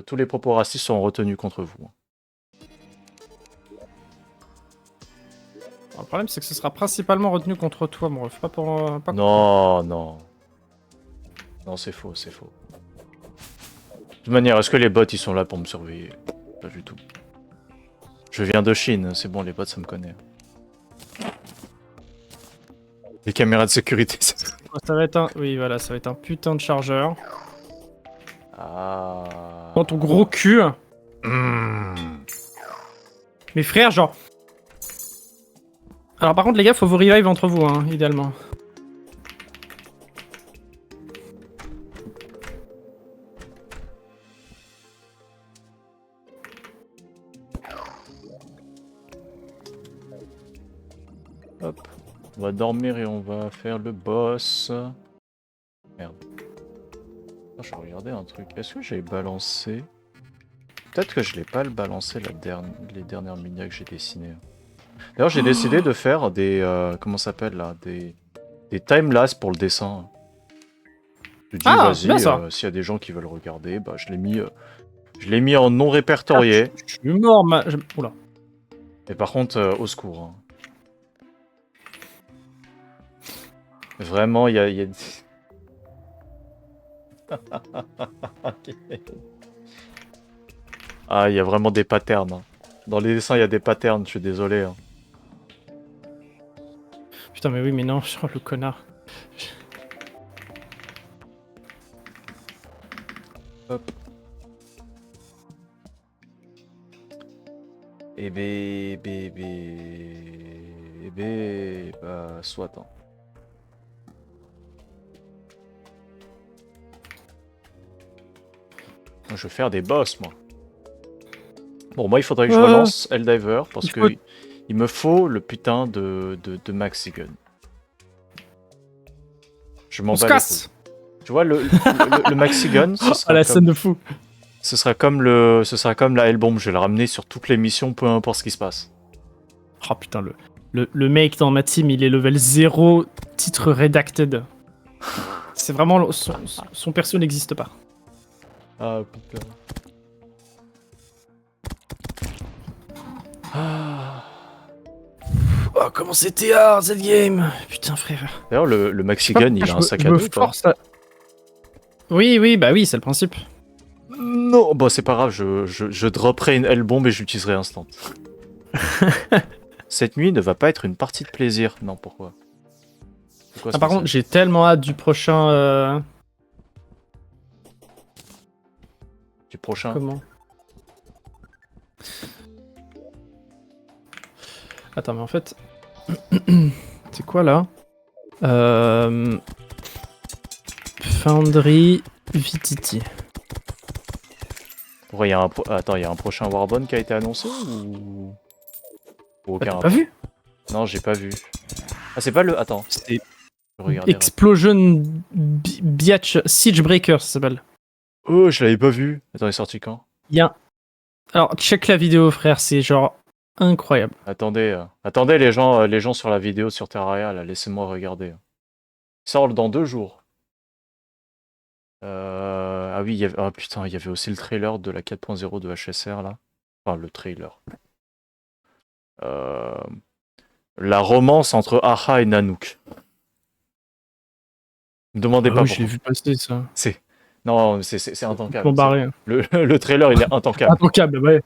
tous les propos racistes sont retenus contre vous. Le problème, c'est que ce sera principalement retenu contre toi, mon ref. Pas pour. Pas Non, non. Non, c'est faux, c'est faux. De toute manière, est-ce que les bots, ils sont là pour me surveiller? Pas du tout. Je viens de Chine, c'est bon, les bots, ça me connaît. Les caméras de sécurité, ça... Ça va être un. Oui, voilà, ça va être un putain de chargeur. Ah. Dans ton gros cul. Mmh. Mes frères, genre. Alors, par contre, les gars, faut vous revive entre vous, hein, idéalement. Hop. On va dormir et on va faire le boss. Merde. Ah, je regardais un truc. Est-ce que j'ai balancé... Peut-être que je l'ai pas le balancé les dernières minias que j'ai dessinées. D'ailleurs, j'ai décidé de faire des... comment ça s'appelle là? Des timelapse pour le dessin. Je dis, Ah, bien vas-y, ça. s'il y a des gens qui veulent regarder, bah je l'ai mis en non répertorié. Je suis mort, Oula. Mais par contre, au secours. Hein. Vraiment, il y a... Ah, il y a vraiment des patterns. Hein. Dans les dessins, il y a des patterns, je suis désolé. Hein. Putain, mais oui, mais non, oh, le connard. Hop. Et bah, soit. Hein. Je vais faire des boss, moi. Bon, moi, il faudrait que je relance Helldiver, parce que il me faut le putain de Maxi Gun. Je m'en bats les couilles. Tu vois, le Maxi Gun, ce sera la comme... scène de fou. Ce sera comme la Hellbomb, je vais le ramener sur toutes les missions, peu importe ce qui se passe. Oh putain, le mec dans ma team, il est level 0, titre redacted. C'est vraiment... Son perso n'existe pas. Ah putain. Ah. Oh, comment c'était hard cette game. Putain, frère. D'ailleurs, le Maxi Gun, il a un sac à dos, quoi. Oui, bah oui, c'est le principe. Non, bah c'est pas grave, je dropperai une Hellbomb et j'utiliserai instant. Cette nuit ne va pas être une partie de plaisir. Non, pourquoi? Par contre, j'ai tellement hâte du prochain... Du prochain? Comment? Attends, mais en fait... c'est quoi, là? Foundry Vititi. Ouais, attends, il y a un prochain Warbone qui a été annoncé ou aucun? T'as pas vu? Non, j'ai pas vu. Ah, c'est pas le... Attends. C'est Explosion Biatch Siegebreaker, ça s'appelle. Oh, je l'avais pas vu. Attends, il est sorti quand? Alors, check la vidéo, frère, c'est genre incroyable. Attendez, les gens sur la vidéo sur Terraria, là, laissez-moi regarder. Il sort dans 2 jours. Ah oui, putain, il y avait aussi le trailer de la 4.0 de HSR, là. Enfin, le trailer. La romance entre Aha et Nanook. Me demandez pas oui, pourquoi. je l'ai vu passer, ça. Non, c'est intankable. Barré. Le trailer, il est intankable. Intankable, ouais.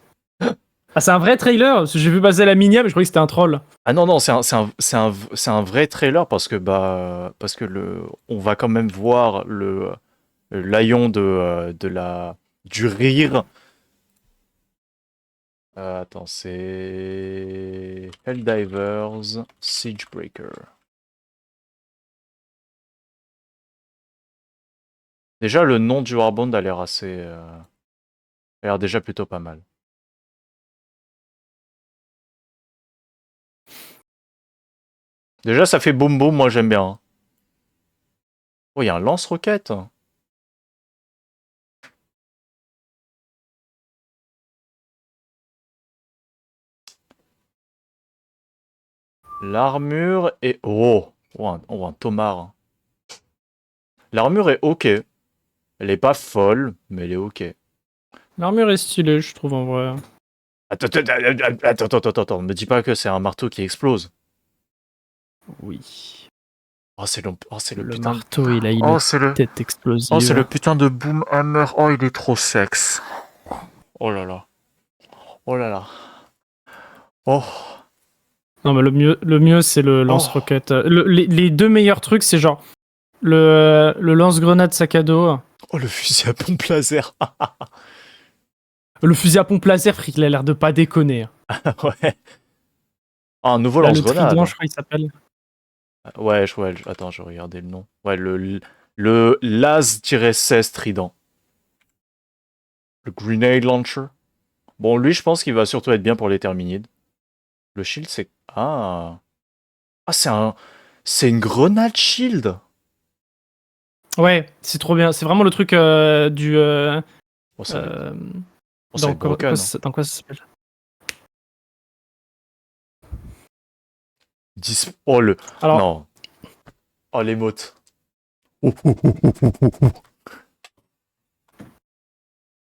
Ah, c'est un vrai trailer? Parce que j'ai vu passer la minia, mais je croyais que c'était un troll. Ah non, c'est un vrai trailer parce que on va quand même voir le l'haillon du rire. Attends, c'est Helldivers Siegebreaker. Déjà, le nom du Warband a l'air a l'air déjà plutôt pas mal. Déjà, ça fait boum boum, moi j'aime bien. Oh, il y a un lance-roquette. L'armure est... Oh, un tomard. L'armure est ok. Elle est pas folle, mais elle est ok. L'armure est stylée, je trouve en vrai. Attends, me dis pas que c'est un marteau qui explose. Oui. Oh, c'est le Le putain. marteau, il a une Oh, c'est le. tête Oh, c'est explosive. le putain de Boom Hammer. Oh, il est trop sexe. Oh là là. Oh là là. Oh. Non, mais le mieux c'est le lance-roquette. Les deux meilleurs trucs, c'est genre le lance-grenade sac à dos. Oh, le fusil à pompe laser. Le fusil à pompe laser, frère, il a l'air de pas déconner. Ouais. Ah, un nouveau Là, le trident, lance-grenade. je crois qu'il s'appelle. Ouais, attends, je vais regarder le nom. Ouais, le Laz-16 Trident. Le Grenade Launcher. Bon, lui, je pense qu'il va surtout être bien pour les Terminides. Le shield, c'est... Ah. Ah, c'est une grenade shield. Ouais, c'est trop bien. C'est vraiment le truc du. Oh, ça va être, Euh, oh, ça va dans, être broken. Hein. dans quoi ça s'appelle? Oh, le... Alors, Non. Oh, l'émote.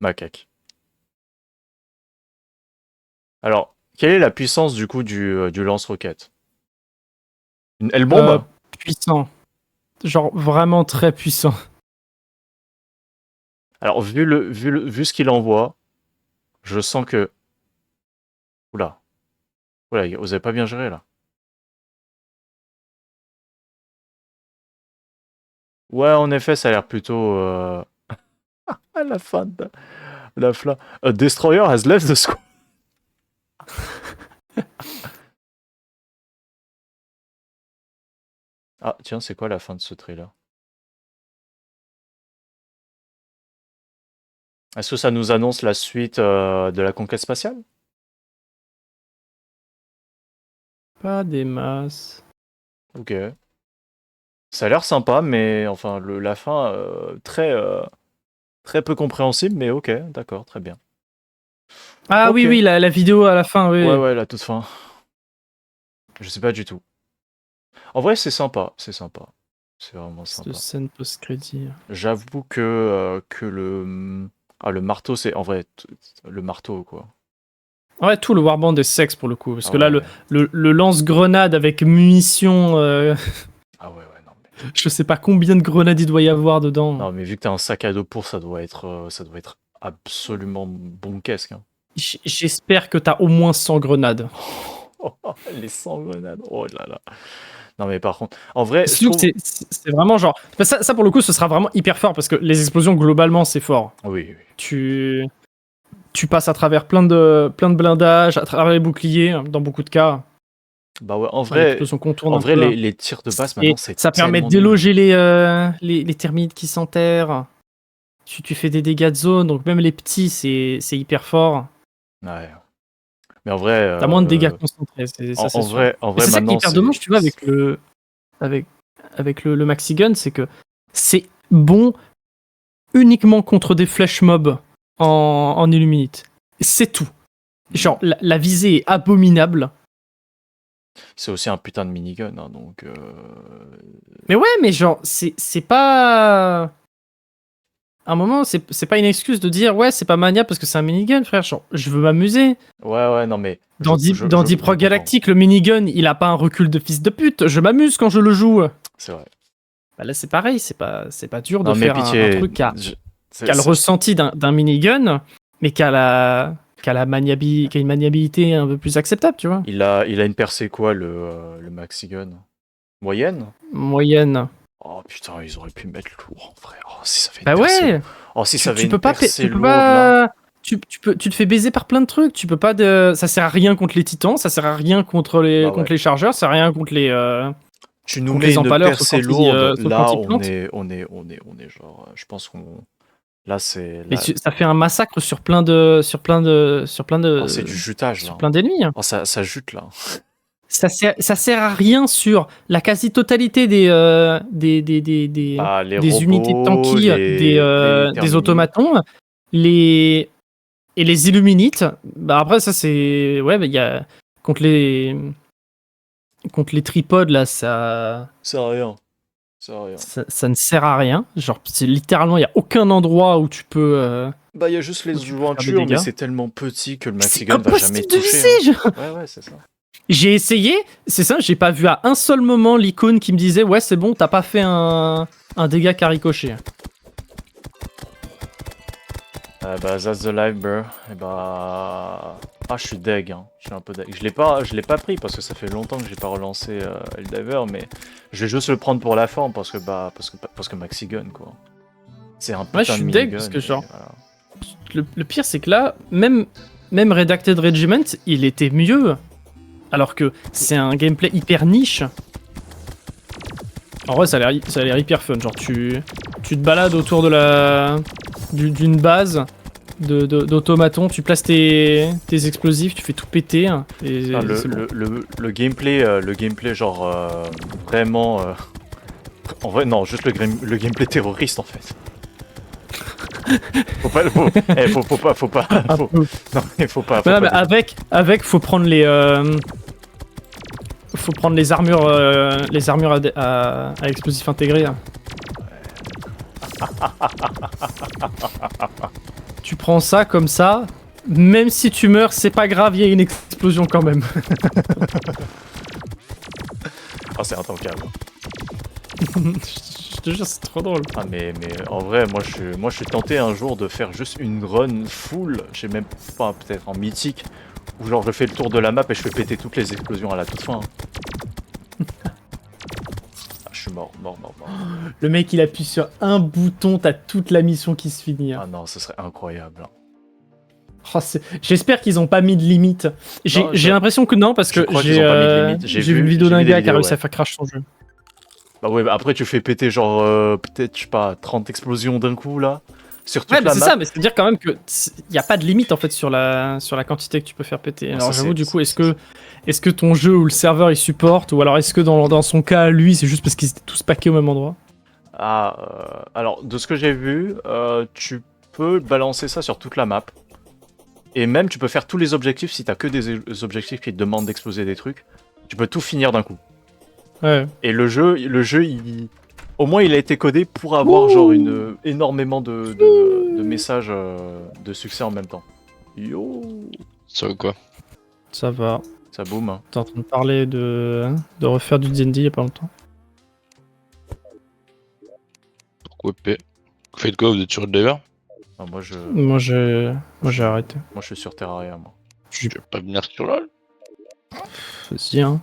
Macaque. Alors, quelle est la puissance, du coup, du lance-roquette? Une L-bombe? puissant. Genre vraiment très puissant. Alors, vu ce qu'il envoie, je sens que... Oula. Oula, vous avez pas bien géré, là. Ouais, en effet, ça a l'air plutôt... À la fin de la flamme. A destroyer has left the squad. Ah, tiens, c'est quoi la fin de ce trailer? Est-ce que ça nous annonce la suite de la conquête spatiale? Pas des masses. Ok. Ça a l'air sympa, mais enfin, la fin, très peu compréhensible, mais ok, d'accord, très bien. Ah Ok. oui, oui, la vidéo à la fin, oui. Ouais, la toute fin. Je sais pas du tout. En vrai, c'est sympa, c'est sympa. C'est vraiment Cette sympa. scène post-crédit. J'avoue que le marteau, c'est en vrai le marteau, quoi. Ouais, tout le warband est sexe pour le coup. Parce Ah que là, ouais. le lance-grenade avec munitions, Ah ouais, non, mais... je sais pas combien de grenades il doit y avoir dedans. Non, mais vu que t'as un sac à dos pour, ça doit être absolument bonkesque. Hein. J'espère que t'as au moins 100 grenades. Les 100 grenades, oh là là. Non, mais par contre, en vrai, je Surtout trouve... que c'est vraiment genre. Bah, ça, pour le coup, ce sera vraiment hyper fort parce que les explosions, globalement, c'est fort. Oui. Tu passes à travers plein de blindages, à travers les boucliers, dans beaucoup de cas. Bah ouais, L'explosion contourne un peu. les tirs de base, Et maintenant, c'est ça permet de tellement nul. déloger les termites qui s'enterrent. Tu fais des dégâts de zone, donc même les petits, c'est hyper fort. Ouais. Mais en vrai... T'as moins de dégâts concentrés, ça c'est en sûr. vrai, Mais c'est ça qui est maintenant, hyper dommage, tu vois, avec le Maxi Gun, c'est que c'est bon uniquement contre des flash mobs en Illuminate. C'est tout. Genre, la visée est abominable. c'est aussi un putain de minigun, hein, donc... Mais ouais, mais genre, c'est pas... À un moment, c'est pas une excuse de dire ouais, c'est pas maniable parce que c'est un minigun, frère. Genre, je veux m'amuser. Ouais, non, mais... Dans Deep Rock comprends. Galactic, le minigun, il a pas un recul de fils de pute. Je m'amuse quand je le joue. C'est vrai. Bah là, c'est pareil. C'est pas dur Non, de mais faire pitié... un truc qui a le ressenti d'un minigun, mais qui a une maniabilité un peu plus acceptable, tu vois. Il a une percée quoi, le Maxi Gun? Moyenne? Moyenne. Oh putain, ils auraient pu mettre lourd, frère. Oh, si ça fait une Bah percée... ouais. Oh, si ça avait Tu une peux pas, percée tu peux lourde, là... pas, tu te fais baiser par plein de trucs. Tu peux pas ça sert à rien contre les titans, ça sert à rien contre Bah ouais. les chargeurs, ça sert à rien contre les, Tu nous contre mets les une empaleurs, percée lourde, sauf quand là, ils plantent. on est genre... Je pense qu'on... Là, c'est... Mais Là... ça fait un massacre sur plein Oh, c'est du jutage, sur là. plein d'ennemis. Oh, ça jute, là. Ça sert à rien sur la quasi-totalité des Bah, les des unités robots, tanky, des terminus. automatons, et les Illuminites. Bah après ça c'est ouais, bah, il y a contre les tripodes là, ça Ça sert à rien. Ça sert à rien. Ça ne sert à rien. Genre, littéralement, il n'y a aucun endroit où tu peux. Bah, il y a juste les Où tu peux faire des jointures, mais dégâts. c'est tellement petit que le C'est Maxigun va jamais impossible de toucher. Hein. viser. genre. Ouais, c'est ça. J'ai essayé, c'est ça, j'ai pas vu à un seul moment l'icône qui me disait ouais, c'est bon, t'as pas fait un dégât qu'à ricocher. Bah, that's the life, bro. Et bah. Ah, je suis deg, hein. Je suis un peu deg. Je l'ai pas pris parce que ça fait longtemps que j'ai pas relancé Helldiver, mais je vais juste le prendre pour la forme parce que Maxigun, quoi. C'est un putain Ouais, je de suis minigun. deg parce que et genre, voilà. le pire c'est que là, même Redacted Regiment, il était mieux. Alors que c'est un gameplay hyper niche. En vrai, ça a l'air hyper fun. Genre, tu te balades autour de d'une base d'automaton, tu places tes explosifs, tu fais tout péter. Et Ah, c'est bon. le gameplay genre vraiment. En vrai, non, juste le gameplay terroriste en fait. Faut pas. Faut pas. Non, il faut pas. Non, mais avec, faut prendre les armures, à explosifs intégrés. hein. Tu prends ça comme ça, même si tu meurs, c'est pas grave, il y a une explosion quand même. Ah, c'est intankable. Je te jure, c'est trop drôle. Ah, mais en vrai, moi je suis tenté un jour de faire juste une run full. J'ai même pas, peut-être en mythique, où genre je fais le tour de la map et je fais péter toutes les explosions à la toute fin. Je suis mort. Le mec, il appuie sur un bouton, t'as toute la mission qui se finit. hein. Ah non, ce serait incroyable. Oh, j'espère qu'ils ont pas mis de limite. J'ai l'impression que non, parce je que crois qu'ils ont pas mis de limite. j'ai vu une vidéo j'ai d'un vu des gars qui a vidéos, réussi ouais. à faire crash son jeu. Bah ouais, bah après tu fais péter genre peut-être, je sais pas, 30 explosions d'un coup là. Sur toute Ouais, bah la c'est map. ça, mais c'est dire quand même que y a pas de limite en fait sur la quantité que tu peux faire péter. Ouais, Alors ça, j'avoue, c'est- du coup, est-ce que ton jeu ou le serveur il supporte, ou alors est-ce que dans son cas, lui, c'est juste parce qu'ils étaient tous packés au même endroit? Alors, de ce que j'ai vu, tu peux balancer ça sur toute la map. Et même, tu peux faire tous les objectifs si t'as que des objectifs qui te demandent d'exploser des trucs. Tu peux tout finir d'un coup. Ouais. Et le jeu, au moins, il a été codé pour avoir genre énormément de messages de succès en même temps. Yo, Ça ou quoi? Ça va. ça boum. T'es en train de parler de refaire du D&D il y a pas longtemps. Pourquoi P? Vous faites quoi? Vous êtes sur le diver? Ah, moi, Moi j'ai arrêté. je suis sur Terraria, moi. Tu veux pas venir sur LoL? Vas-y, hein.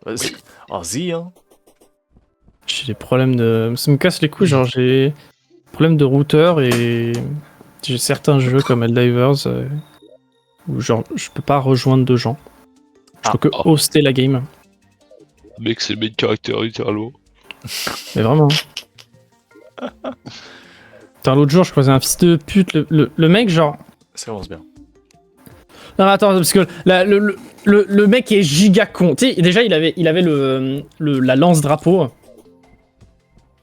Vas-y, vas-y, hein. J'ai des problèmes de... Ça me casse les couilles, genre j'ai des problèmes de routeur et j'ai certains jeux comme Helldivers où genre je peux pas rejoindre de gens. Je peux que hoster la game. Mec, c'est le main caractère littéralement. Mais vraiment. Putain, l'autre jour je croisais un fils de pute, le mec genre... Ça commence bien. Non attends, parce que le mec est giga con. Tu sais, déjà il avait la lance-drapeau.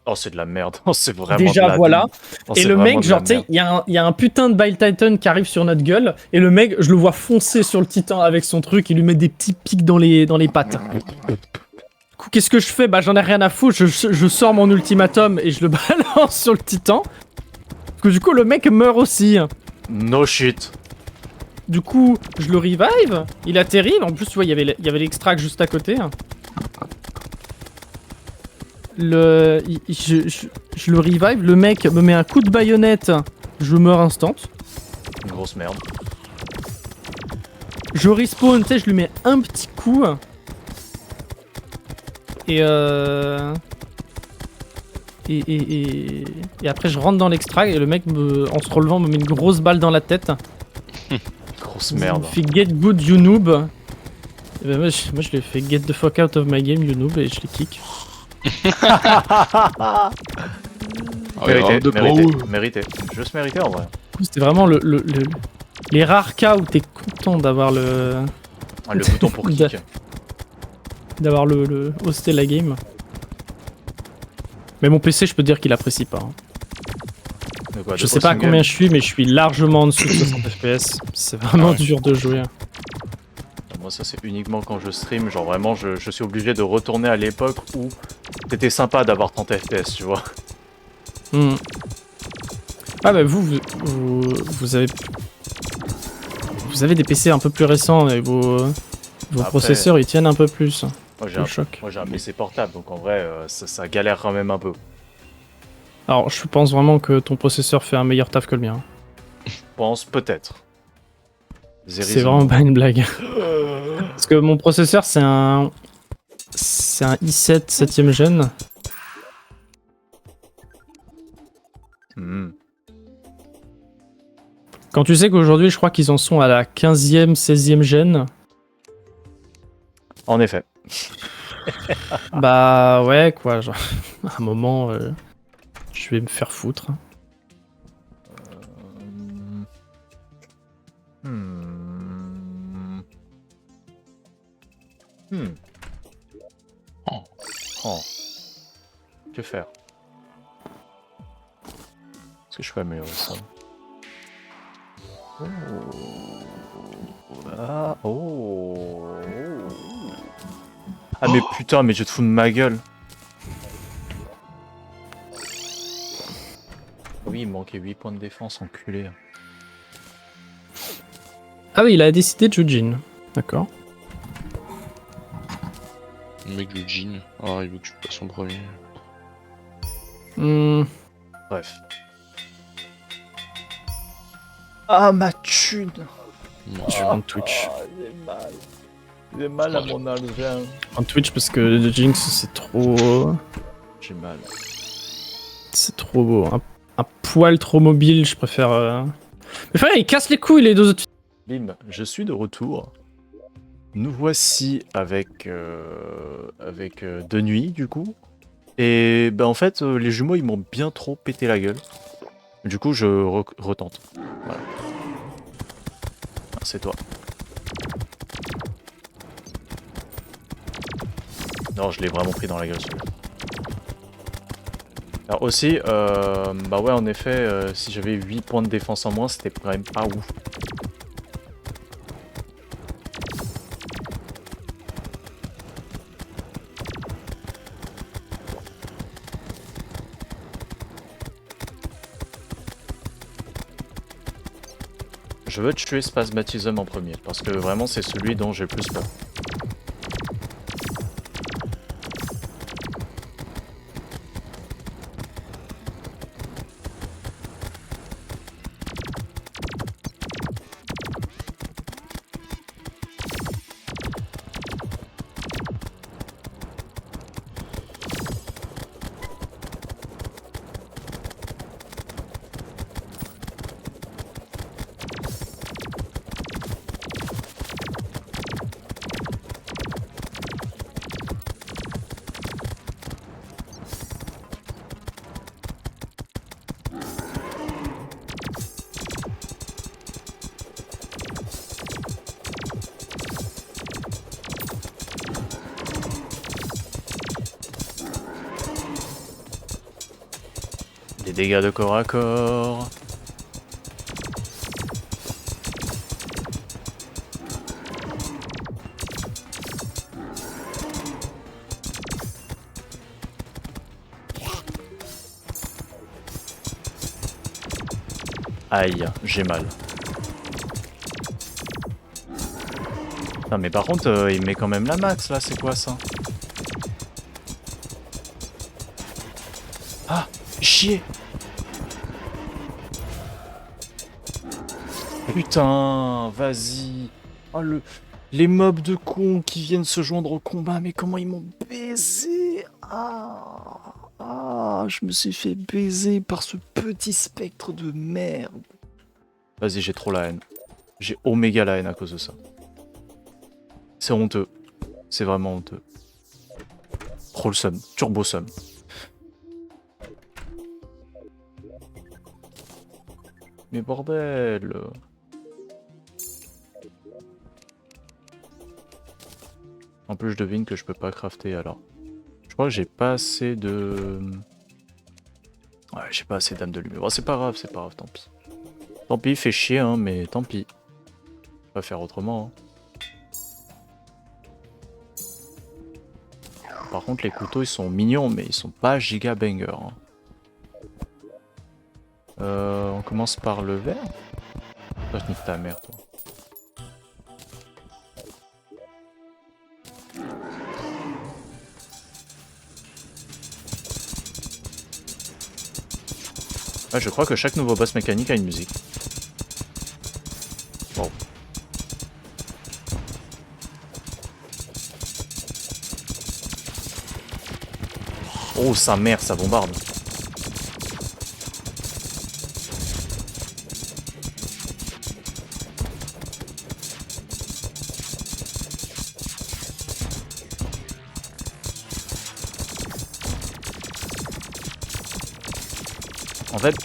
Oh, c'est de la merde. Oh, c'est vraiment Déjà de la... voilà. Oh, Et c'est le vraiment mec, de genre, la tu sais, merde. il y a un putain de Bile Titan qui arrive sur notre gueule, et le mec, je le vois foncer sur le titan avec son truc, il lui met des petits pics dans les pattes. Du coup, qu'est-ce que je fais? Bah, j'en ai rien à foutre, je sors mon ultimatum et je le balance sur le titan. Parce que du coup, le mec meurt aussi. No shit. Du coup, je le revive, il atterrit, en plus, tu vois, il y avait l'extract juste à côté. Je le revive, le mec me met un coup de baïonnette, je meurs instant. Une grosse merde. Je respawn, tu sais, je lui mets un petit coup. Et après je rentre dans l'extract et le mec, en se relevant, me met une grosse balle dans la tête. Grosse Il merde. me fait get good you noob. Et ben moi je lui ai fait get the fuck out of my game you noob et je l'ai kick. Ah, ouais, Mérité, de mérité, pro. mérité. Juste mérité en vrai. C'était vraiment les rares cas où t'es content d'avoir le bouton pour kick. hoster la game. Mais mon PC, je peux dire qu'il apprécie pas. hein. De quoi, de Je sais pas à hosting combien game je suis, mais je suis largement en dessous de 60 FPS. C'est vraiment dur de jouer. Moi Moi ça c'est uniquement quand je stream, genre vraiment je suis obligé de retourner à l'époque où c'était sympa d'avoir 30 FPS, tu vois. Hmm. Ah bah vous avez... Vous avez des PC un peu plus récents et vos Après, processeurs ils tiennent un peu plus. Moi Le choc. j'ai un PC portable, donc en vrai ça galère quand même un peu. Alors je pense vraiment que ton processeur fait un meilleur taf que le mien. Je pense peut-être. C'est vraiment pas une blague. Parce que mon processeur c'est un i7 7ème gen. Hmm. Quand tu sais qu'aujourd'hui je crois qu'ils en sont à la 15ème, 16ème gen. En effet. Bah ouais quoi, genre, à un moment je vais me faire foutre. Oh. Que faire? Est-ce que je peux améliorer ça? Oh. Ah, oh. Ah mais putain, mais je te fous de ma gueule. Oui, il manquait 8 points de défense, enculé. Ah oui, il a décidé de Jujin. D'accord. Le mec du jean. Ah, il veut que je passe en premier. Bref. Ah, ma thune. Non, Je prends Twitch. J'ai mal. J'ai mal à mon argent. En Twitch parce que le Jinx c'est trop... J'ai mal. C'est trop beau. Un poil trop mobile, je préfère... Mais frère, il casse les couilles les deux autres. Bim, je suis de retour. Nous voici avec De Nuit du coup. Et ben en fait les jumeaux ils m'ont bien trop pété la gueule. Du coup je retente. Voilà. Ah, c'est toi. Non, je l'ai vraiment pris dans la gueule celui-là. Alors aussi, bah ouais en effet, si j'avais 8 points de défense en moins, c'était quand même pas ouf. Je veux tuer Spasmatism en premier, parce que vraiment c'est celui dont j'ai le plus peur. Des dégâts de corps à corps. Aïe, j'ai mal. Non mais par contre, il met quand même la max là, c'est quoi ça? Ah, chier. Putain, vas-y. Oh les mobs de cons qui viennent se joindre au combat, mais comment ils m'ont baisé. Je me suis fait baiser par ce petit spectre de merde. Vas-y, j'ai trop la haine. J'ai oméga la haine à cause de ça. C'est honteux. C'est vraiment honteux. Trop le seum. Turbo seum. Mais bordel. En plus, je devine que je peux pas crafter alors. Je crois que j'ai pas assez de... Ouais, j'ai pas assez d'âme de lumière. Bon, c'est pas grave, tant pis. Tant pis, fait chier, hein, mais tant pis. On va faire autrement. Hein. Par contre, les couteaux, ils sont mignons, mais ils sont pas giga banger. Hein. On commence par le vert. Toi, je nique ta mère, toi. Ah, je crois que chaque nouveau boss mécanique a une musique. Bon. Oh, sa mère, ça bombarde. En fait,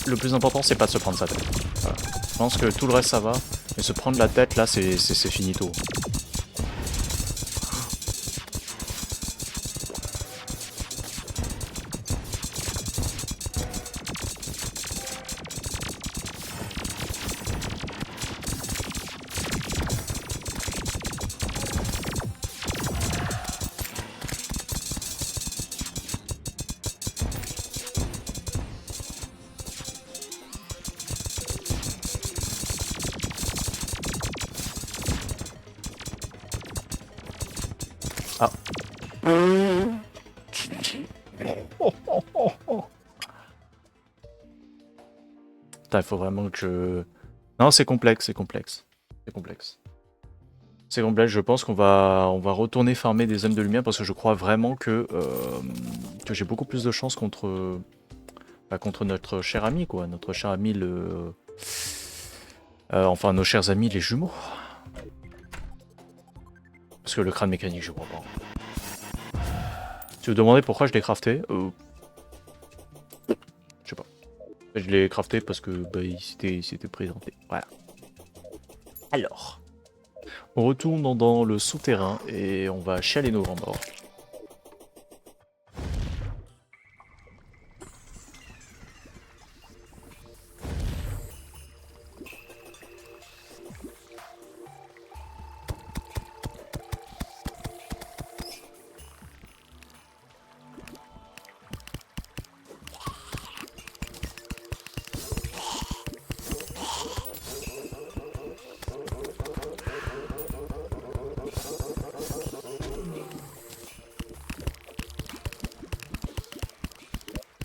le plus important, c'est pas de se prendre sa tête. Voilà. Je pense que tout le reste, ça va. Mais se prendre la tête, là, c'est finito. Ah. Putain, il faut vraiment que je... Non, c'est complexe, c'est complexe. C'est complexe. C'est complexe, je pense qu'on va retourner farmer des âmes de lumière parce que je crois vraiment que j'ai beaucoup plus de chance contre, contre notre cher ami, quoi. Notre cher ami, le... enfin, nos chers amis, les jumeaux. Parce que le crâne mécanique, je crois pas. Si vous demandez pourquoi je l'ai crafté, je sais pas. Je l'ai crafté parce que bah, il s'était présenté. Voilà. Alors, on retourne dans le souterrain et on va chialer nos grands morts.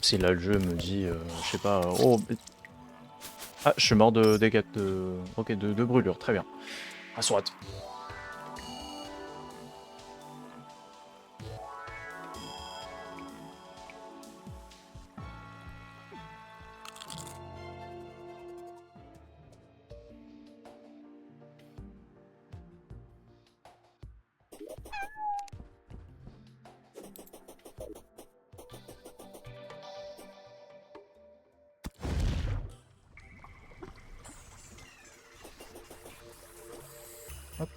Si là le jeu me dit, je sais pas, oh, ah, je suis mort de dégâts de, ok, de brûlure, très bien. Ah, soit. Hop.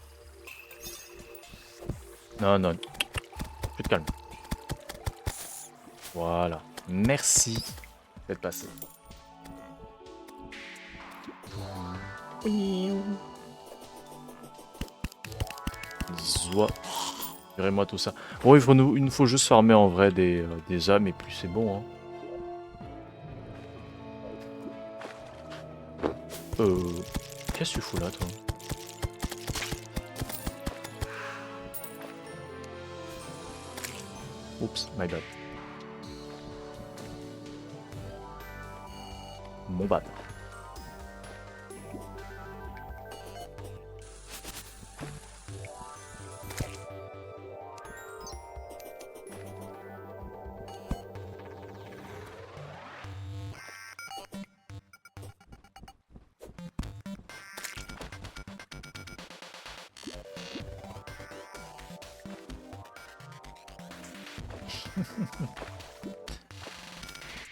Non, non, tu te calmes. Voilà, merci d'être passé. Zoua. Virez-moi tout ça. Bon, il nous faut juste farmer en vrai des âmes et puis c'est bon. Hein. Qu'est-ce que tu fous là, toi? Oups, my bad. Mon bad.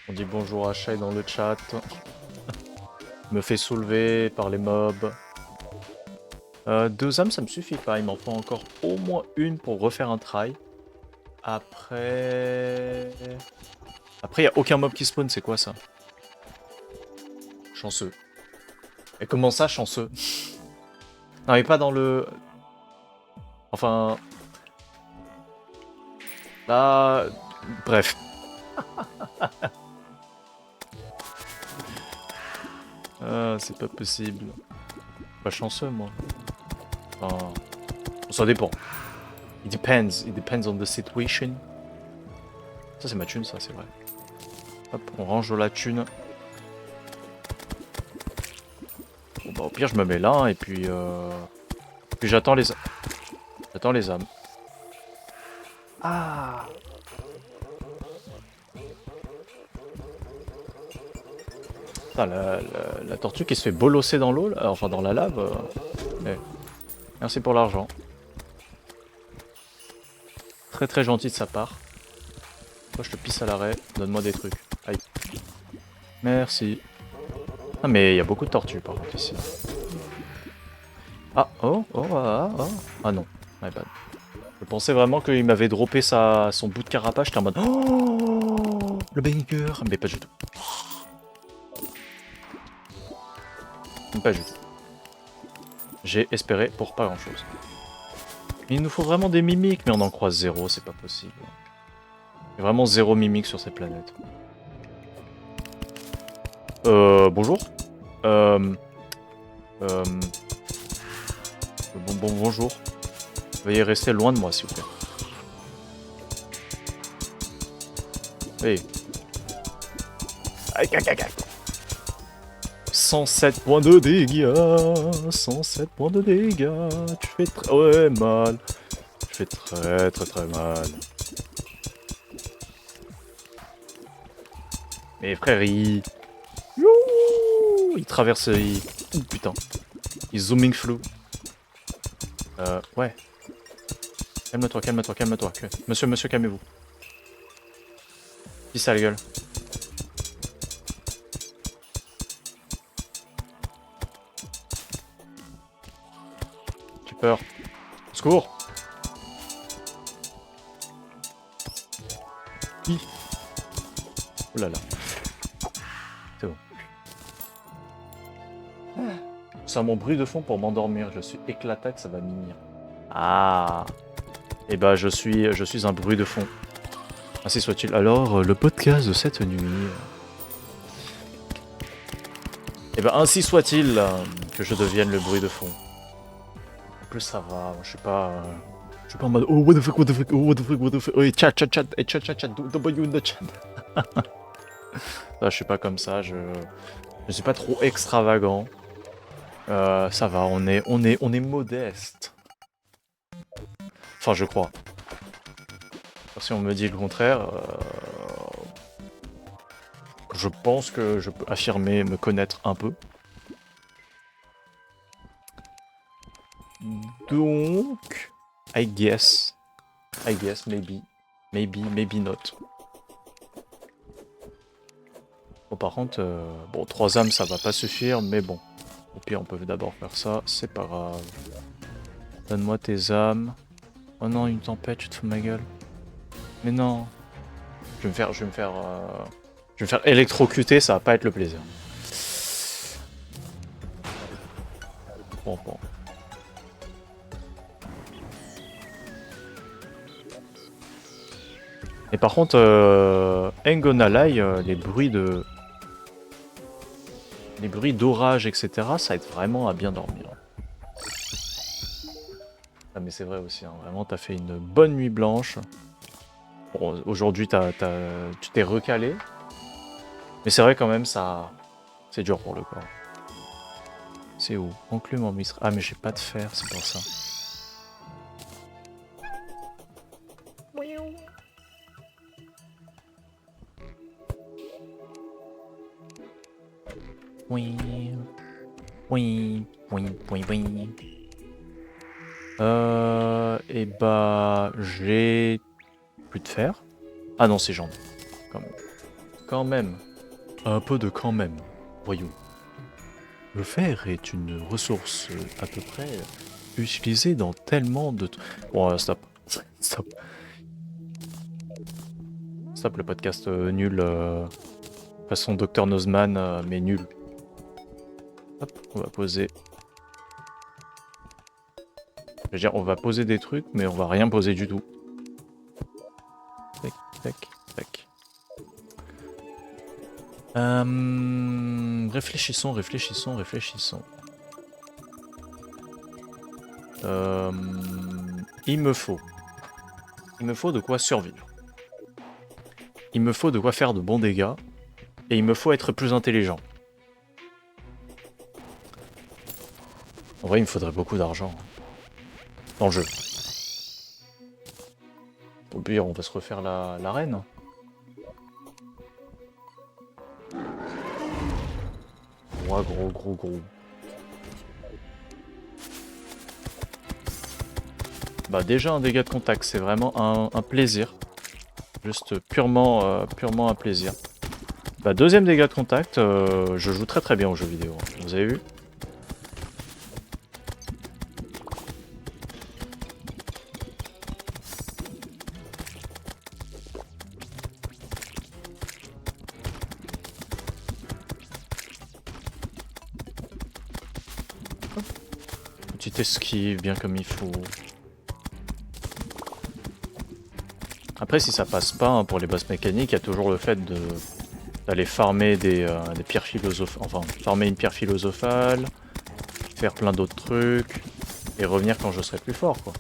On dit bonjour à Shay dans le chat. Me fait soulever par les mobs. 2 âmes, ça me suffit pas. Il m'en faut encore au moins une pour refaire un try. Après, il n'y a aucun mob qui spawn. C'est quoi ça? Chanceux. Et comment ça, chanceux? Non, mais pas dans le... Enfin... Là... Bref. Ah, c'est pas possible. Pas chanceux, moi. Enfin, ça dépend. It depends on the situation. Ça, c'est ma thune, ça, c'est vrai. Hop, on range la thune. Bon, bah, au pire, je me mets là, hein, et puis... Puis j'attends les... J'attends les âmes. Ah! Putain, la tortue qui se fait bolosser dans l'eau, là, enfin dans la lave. Ouais. Merci pour l'argent. Très très gentil de sa part. Moi je te pisse à l'arrêt, donne-moi des trucs. Aïe. Merci. Ah mais il y a beaucoup de tortues par contre ici. Ah oh oh ah ah. Ah non, my bad. Je pensais vraiment qu'il m'avait droppé son bout de carapace, j'étais en mode oh le banger, mais pas du tout. Pas du tout. J'ai espéré pour pas grand chose. Il nous faut vraiment des mimiques, mais on en croise zéro, c'est pas possible. Il y a vraiment zéro mimique sur cette planète. Bonjour. Bonjour. Veuillez rester loin de moi, s'il vous plaît. Oui. Aïe, aïe, aïe, aïe. 107 points de dégâts. 107 points de dégâts. Tu fais très mal. Tu fais très très très mal. Mais frère, il traverse... Oh putain. Il zooming flou. Ouais. Calme-toi, calme-toi, calme-toi. Monsieur, calmez-vous. Pisse à la gueule. J'ai peur. Secours. Hi. Oh là là. C'est bon. C'est mon bruit de fond pour m'endormir. Je suis éclataxe, ça va mimir. Ah. Et bah je suis un bruit de fond. Ainsi soit-il. Alors, le podcast de cette nuit. Et bah ainsi soit-il que je devienne le bruit de fond. En plus ça va, je suis pas en mode oh what the fuck, what the fuck, oh what the fuck, what the fuck. Oh, chat, W in the chat. Là, je suis pas comme ça, je suis pas trop extravagant. Ça va, on est modeste. Enfin, je crois. Si on me dit le contraire, je pense que je peux affirmer me connaître un peu. Donc, I guess, maybe not. Bon, par contre, bon, 3 âmes, ça va pas suffire, mais bon. Au pire, on peut d'abord faire ça, c'est pas grave. Donne-moi tes âmes. Oh non, une tempête, tu te fous de ma gueule. Mais non. Je vais me faire électrocuter, ça va pas être le plaisir. Bon. Et par contre, ain't gonna lie, les bruits d'orage, etc., ça aide vraiment à bien dormir. Ah mais c'est vrai aussi, hein, vraiment t'as fait une bonne nuit blanche. Bon, aujourd'hui tu t'es recalé. Mais c'est vrai quand même, ça... C'est dur pour le corps. C'est où? Enclume en mistre. Ah mais j'ai pas de fer, c'est pour ça. Oui. Et bah... J'ai... plus de fer. Ah non, c'est j'en ai. Quand même. Un peu de quand même. Voyons. Le fer est une ressource à peu près utilisée dans tellement de... Bon, stop. Stop. Stop le podcast nul. Façon Dr Nozman, mais nul. Hop, on va poser... Je veux dire, on va poser des trucs, mais on va rien poser du tout. tac, tac. Réfléchissons, réfléchissons, réfléchissons. Il me faut de quoi survivre. Il me faut de quoi faire de bons dégâts. Et il me faut être plus intelligent. En vrai, il me faudrait beaucoup d'argent. Dans le jeu. Au pire, on va se refaire l'arène. Ouais, gros. Bah déjà un dégât de contact, c'est vraiment un plaisir. Juste purement un plaisir. Bah deuxième dégât de contact, je joue très bien aux jeux vidéo. Vous avez vu? Petite esquive bien comme il faut. Après si ça passe pas hein, pour les boss mécaniques, il y a toujours le fait d'aller farmer des pierres philosophales, enfin farmer une pierre philosophale, faire plein d'autres trucs, et revenir quand je serai plus fort quoi.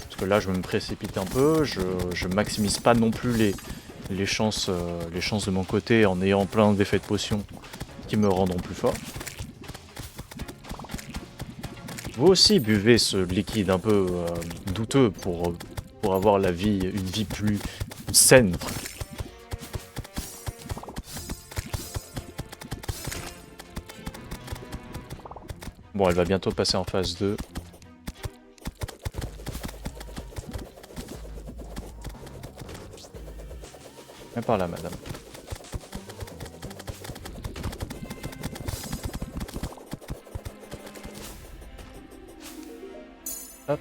Parce que là je me précipite un peu, je maximise pas non plus les chances de mon côté en ayant plein d'effets de potions qui me rendront plus fort. Vous aussi buvez ce liquide un peu douteux pour avoir une vie plus saine. Bon, elle va bientôt passer en phase 2. Viens par là, madame. Hop.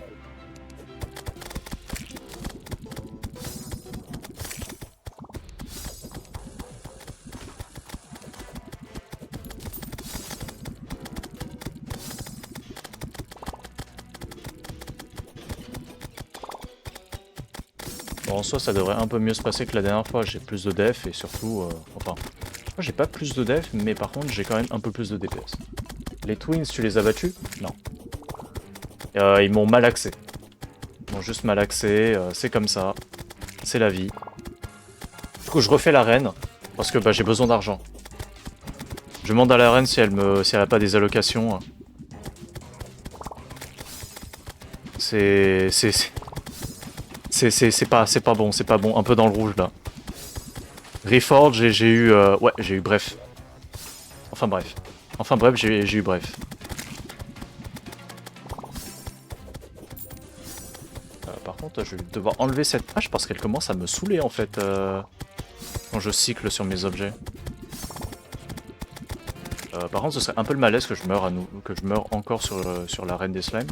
Bon, en soi, ça devrait un peu mieux se passer que la dernière fois. J'ai plus de def et surtout... enfin, moi j'ai pas plus de def, mais par contre, j'ai quand même un peu plus de DPS. Les Twins, tu les as battus? Non. Ils m'ont malaxé. Ils m'ont juste malaxé, c'est comme ça. C'est la vie. Du coup, je refais l'arène, parce que bah, j'ai besoin d'argent. Je demande à l'arène si elle a pas des allocations. C'est pas bon, c'est pas bon. Un peu dans le rouge, là. Reforge, et j'ai eu... ouais, j'ai eu bref. Enfin bref, j'ai eu bref. Par contre, je vais devoir enlever cette hache parce qu'elle commence à me saouler en fait quand je cycle sur mes objets. Par contre, ce serait un peu le malaise que je meure encore sur la reine des slimes.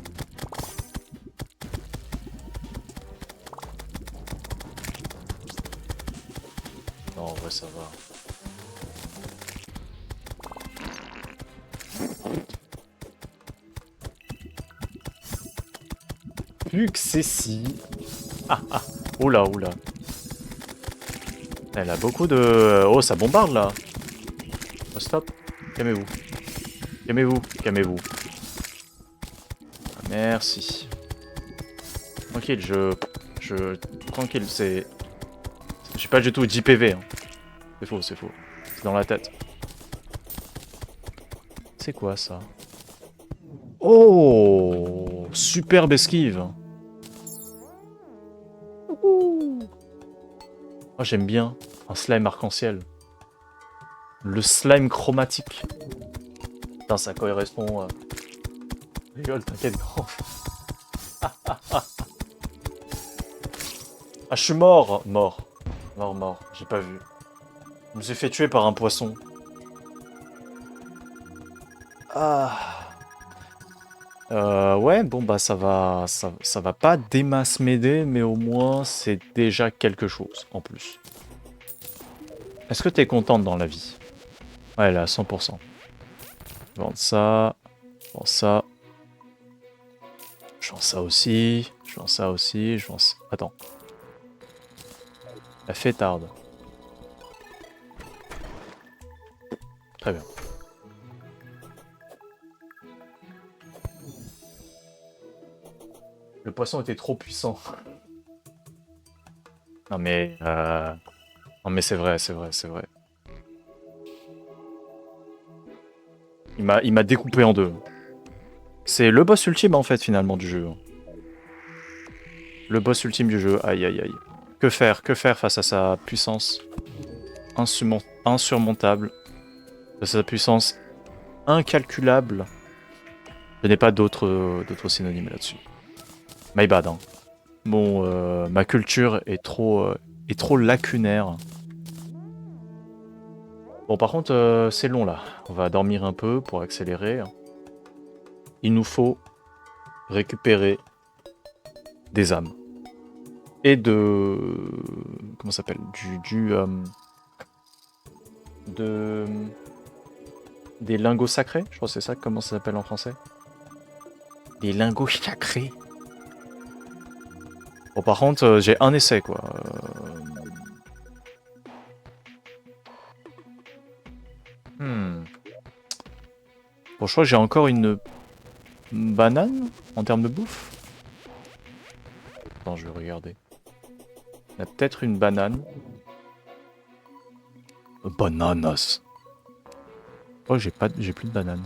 Non, en vrai, ça va. Luxessi. Ah ah. Oula, oula. Elle a beaucoup de... Oh, ça bombarde là. Oh, stop. Calmez-vous. Calmez-vous. Calmez-vous. Merci. Tranquille, Tranquille, c'est... J'ai pas du tout JPV. Hein. C'est faux, c'est faux. C'est dans la tête. C'est quoi ça? Oh, superbe esquive. Oh, j'aime bien un slime arc-en-ciel. Le slime chromatique. Putain, ça correspond. Rigole, t'inquiète, grand. Ah, je suis mort. Mort. J'ai pas vu. Je me suis fait tuer par un poisson. Ouais, bon bah ça va pas des masses m'aider, mais au moins c'est déjà quelque chose en plus. Est-ce que t'es contente dans la vie? Ouais, elle est à 100%. Je vends ça, je vends ça. Je vends ça aussi, je vends ça aussi, je vends ça... Attends. La fêtarde. Très bien. Le poisson était trop puissant. Non mais... Non mais c'est vrai, c'est vrai, c'est vrai. Il m'a découpé en deux. C'est le boss ultime en fait finalement du jeu. Le boss ultime du jeu, aïe aïe aïe. Que faire face à sa puissance insurmontable, face à sa puissance incalculable. Je n'ai pas d'autres synonymes là-dessus. My bad. Hein. Bon, ma culture est trop lacunaire. Bon, par contre, c'est long là. On va dormir un peu pour accélérer. Il nous faut récupérer des âmes. Et de... Comment ça s'appelle des lingots sacrés. Je crois que c'est ça, comment ça s'appelle en français. Des lingots sacrés. Bon, par contre, j'ai un essai, quoi. Bon, je crois que j'ai encore une banane en termes de bouffe. Attends, je vais regarder. Il y a peut-être une banane. Bananas. Oh, j'ai plus de banane.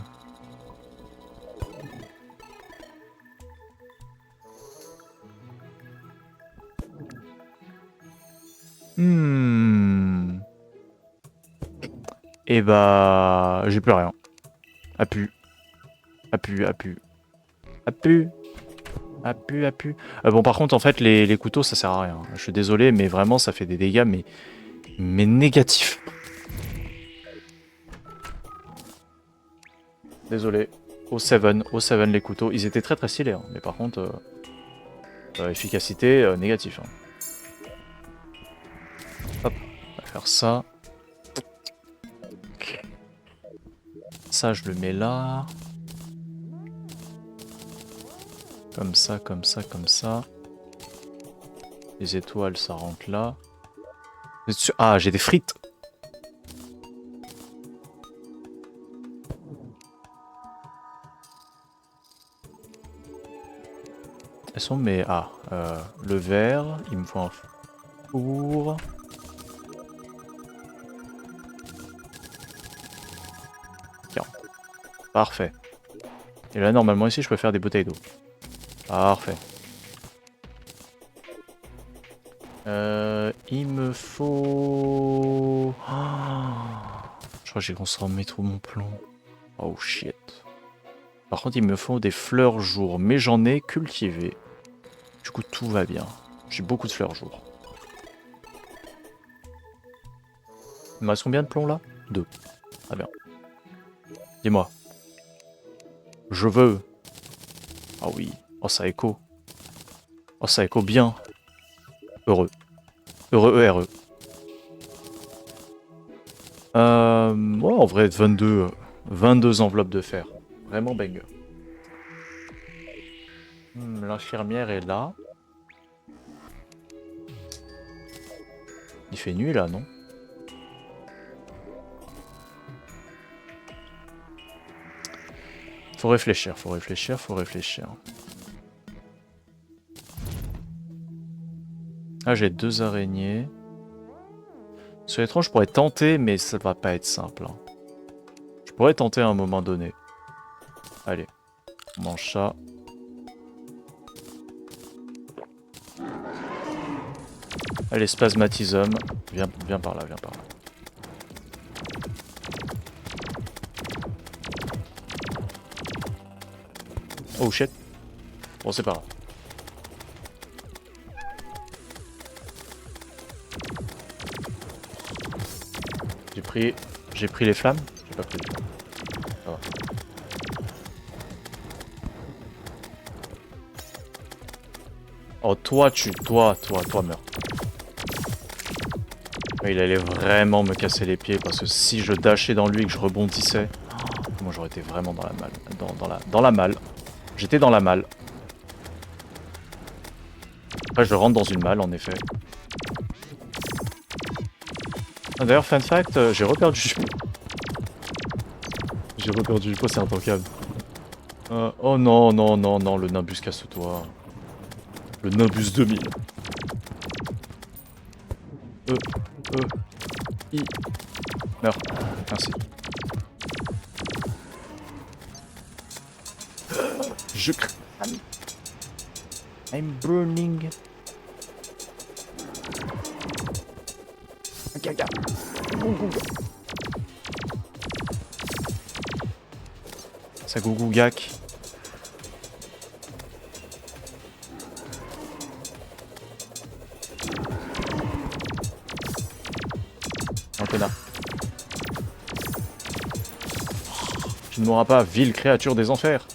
Et bah... J'ai plus rien. Appu. Bon, par contre, en fait, les couteaux, ça sert à rien. Je suis désolé, mais vraiment, ça fait des dégâts, mais négatifs. Désolé. O7, les couteaux. Ils étaient très très stylés, hein. Mais par contre, efficacité, négatif. Hein. Hop, on va faire ça. Ça, je le mets là. Comme ça, comme ça, comme ça. Les étoiles, ça rentre là. Ah, j'ai des frites. Elles sont mes... Ah, le verre. Il me faut un four. Tiens. Parfait. Et là, normalement, ici, je peux faire des bouteilles d'eau. Parfait. Il me faut... Oh, je crois que j'ai consommé trop mon plomb. Oh shit. Par contre, il me faut des fleurs jour, mais j'en ai cultivé. Du coup, tout va bien. J'ai beaucoup de fleurs jour. Il me reste combien de plomb là? 2. Très bien. Dis-moi. Je veux. Ah oui. Oh, ça écho. Oh, ça écho bien. Heureux. Heureux. Ouais, en vrai, 22 enveloppes de fer. Vraiment banger. L'infirmière est là. Il fait nuit là, non? Faut réfléchir. Ah, j'ai 2 araignées. Sur l'étrange, je pourrais tenter, mais ça va pas être simple. Hein. Je pourrais tenter à un moment donné. Allez, on mange ça. Allez, spasmatisum. Viens par là. Oh shit. Bon, c'est pas grave. J'ai pris les flammes. J'ai pas pris les flammes. Ça va. Oh, toi meurs. Il allait vraiment me casser les pieds parce que si je dashais dans lui et que je rebondissais, moi j'aurais été vraiment dans la malle. Dans la malle. J'étais dans la malle. Après je rentre dans une malle en effet. Ah, d'ailleurs, fun fact, j'ai reperdu du pot. J'ai reperdu du pot, c'est intankable. Oh non, non, non, non, le Nimbus casse-toi. Le Nimbus 2000. I. Meurs. Merci. Je crame. I'm burning. Ok, ok. Ça gougou gac. Un connard. Tu ne mourras pas, ville créature des enfers.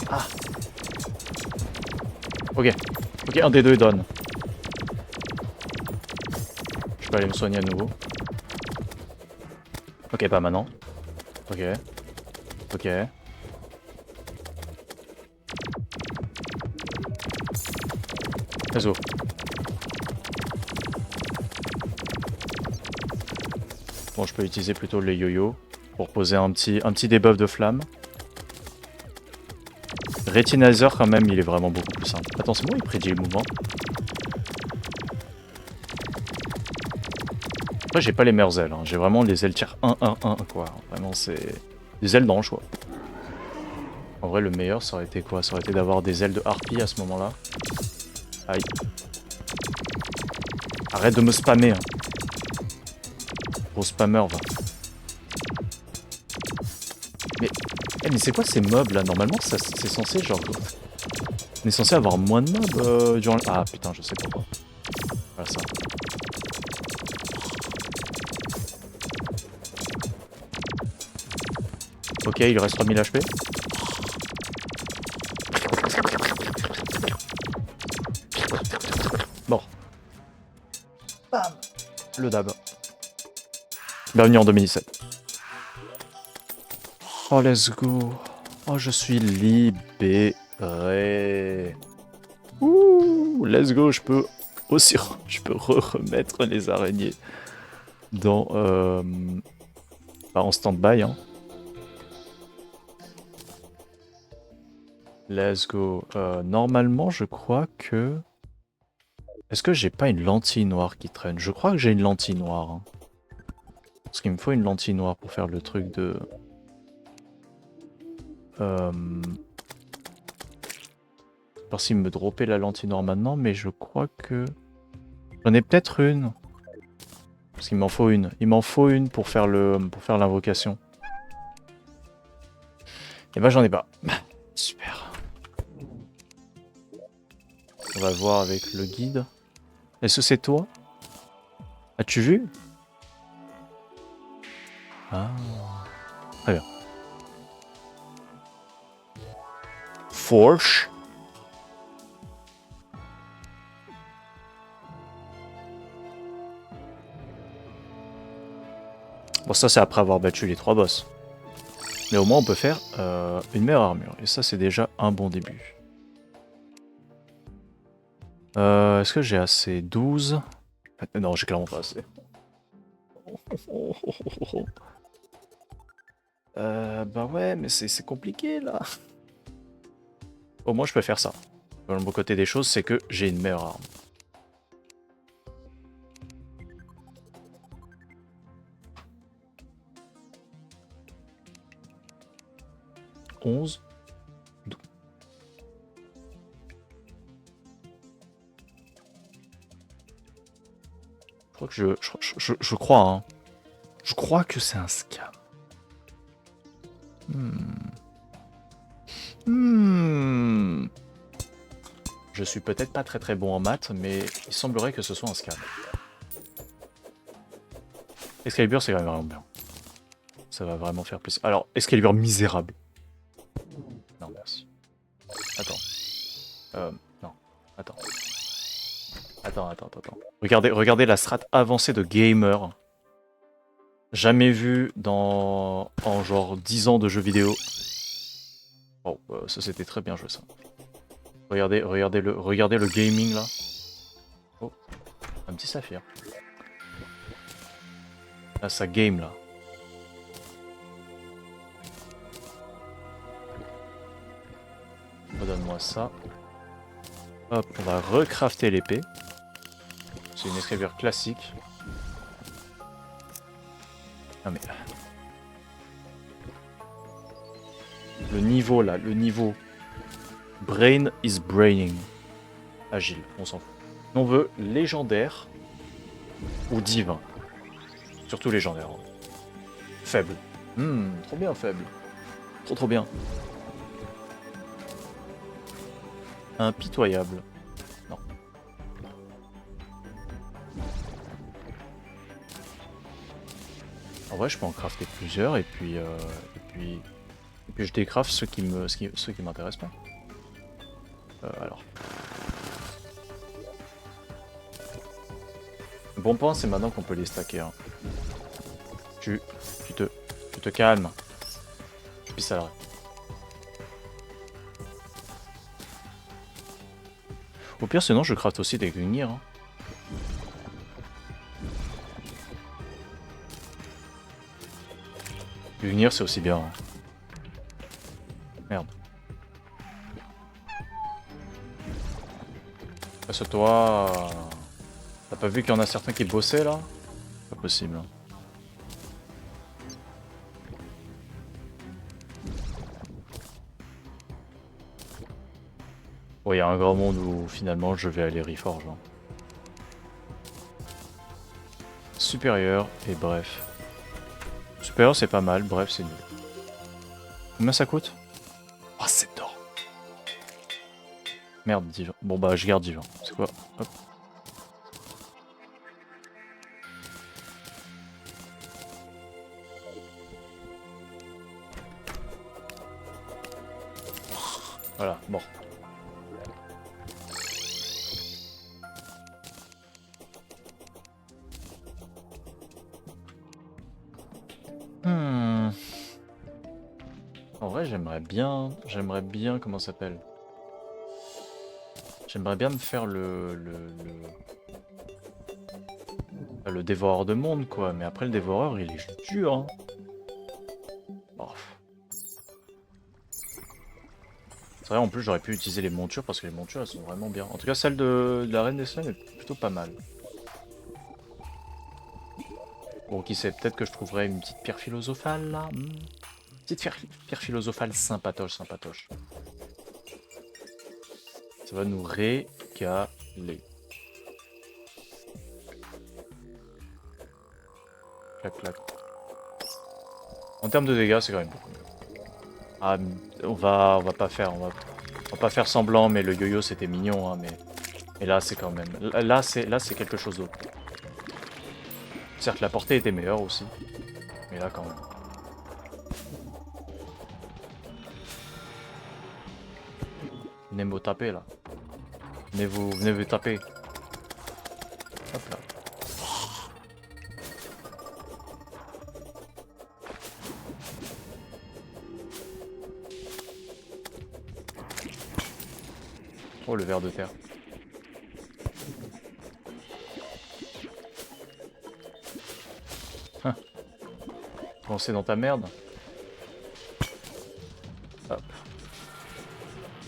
Ah. Ok. Ok, un des deux est donne. Je peux aller me soigner à nouveau. Ok, pas maintenant. Ok. Ok. Let's go. Bon, je peux utiliser plutôt les yo-yo pour poser un petit debuff de flamme. Retinizer quand même, il est vraiment beaucoup plus simple. Attends, c'est moi il prédit le mouvement. Après, j'ai pas les meilleures ailes, hein. J'ai vraiment les ailes tier 1-1-1 quoi. Vraiment, c'est des ailes dans le choix. En vrai, le meilleur, ça aurait été quoi? Ça aurait été d'avoir des ailes de harpie à ce moment-là. Aïe. Arrête de me spammer. Hein. Gros spammer, va. Mais c'est quoi ces mobs là? Normalement, c'est censé genre... On est censé avoir moins de mobs durant le... Ah putain, je sais pourquoi. Voilà ça. Ok, il reste 3000 HP. Bon. Bam. Le dab. Bienvenue en 2017. Oh, let's go. Oh, je suis libéré. Ouh, let's go. Je peux aussi remettre les araignées dans... en stand-by, hein. Let's go. Normalement, je crois que... Est-ce que j'ai pas une lentille noire qui traîne? Je crois que j'ai une lentille noire. Hein. Parce qu'il me faut une lentille noire pour faire le truc de... Par s'il me dropper la lentille noire maintenant, mais je crois que... J'en ai peut-être une. Parce qu'il m'en faut une. Il m'en faut une pour faire l'invocation. Et bah j'en ai pas. Super. On va voir avec le guide. Est-ce que c'est toi? As-tu vu? Ah. Très bien. Forge. Bon, ça c'est après avoir battu les 3 boss. Mais au moins on peut faire une meilleure armure. Et ça c'est déjà un bon début. Est-ce que j'ai assez? 12? Non, j'ai clairement pas assez. Bah ouais, mais c'est compliqué là. Au moins je peux faire ça. Le bon côté des choses, c'est que j'ai une meilleure arme. Je crois que je crois, hein. Je crois que c'est un scam. Je suis peut-être pas très bon en maths, mais il semblerait que ce soit un scam. Excalibur, c'est quand même vraiment bien. Ça va vraiment faire plaisir. Alors, Excalibur misérable. Non, merci. Attends. Non, attends. Attends. Regardez la strat avancée de gamer. Jamais vu en genre 10 ans de jeux vidéo. Oh, ça c'était très bien joué ça. Regardez le gaming là. Oh, un petit saphir. Là, ça game là. Redonne-moi ça. Hop, on va recrafter l'épée. C'est une escalière classique. Ah mais... Le niveau là, le niveau. Brain is braining. Agile, on s'en fout. On veut légendaire ou divin. Surtout légendaire. Faible. Trop bien faible. Trop bien. Impitoyable. Non. En vrai, je peux en crafter plusieurs et puis je décraft ceux qui m'intéressent pas. Alors. Le bon point, c'est maintenant qu'on peut les stacker. Hein. Tu te calmes. Puis ça là. Au pire, sinon, je craft aussi des Gungnir. Hein. Gungnir, c'est aussi bien. Hein. Merde. Parce que toi... T'as pas vu qu'il y en a certains qui bossaient là? Pas possible. Hein. Bon, il y a un grand monde où finalement je vais aller reforge. Hein. Supérieur et bref. Supérieur c'est pas mal, bref c'est nul. Combien ça coûte? Oh, c'est d'or. Merde, divin. Bon bah je garde divin. C'est quoi? Hop. Voilà, bon. En vrai, j'aimerais bien, comment ça s'appelle? J'aimerais bien me faire le dévoreur de monde, quoi. Mais après, le dévoreur, il est dur, hein. Oh. C'est vrai, en plus, j'aurais pu utiliser les montures, parce que les montures, elles sont vraiment bien. En tout cas, celle de la Reine des Slams est plutôt pas mal. Bon, qui sait, peut-être que je trouverai une petite pierre philosophale, là. Petite pierre philosophale sympatoche. Ça va nous régaler. Clac. En termes de dégâts, c'est quand même beaucoup mieux. Ah, on va pas faire semblant, mais le yo-yo c'était mignon, hein, mais là c'est quand même... Là c'est quelque chose d'autre. Certes, la portée était meilleure aussi, mais là quand même. Venez me taper là. Venez vous taper. Hop là. Oh, le ver de terre. Commencer dans ta merde. Hop.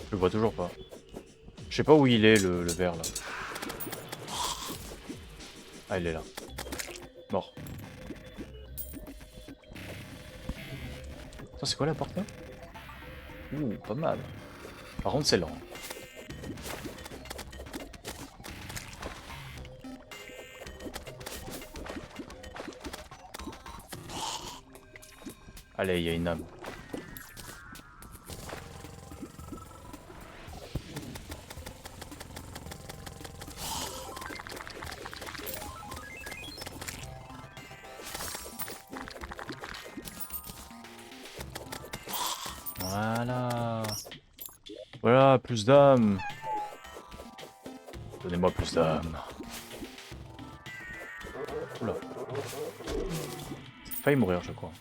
Je le vois toujours pas. Je sais pas où il est le ver là. Ah, il est là. Mort. Ça, c'est quoi la porte là? Ouh, pas mal. Par contre, c'est lent. Allez, il y a une âme. Voilà. Voilà, plus d'âme. Donnez-moi plus d'âme. Oula. Failli mourir, je crois.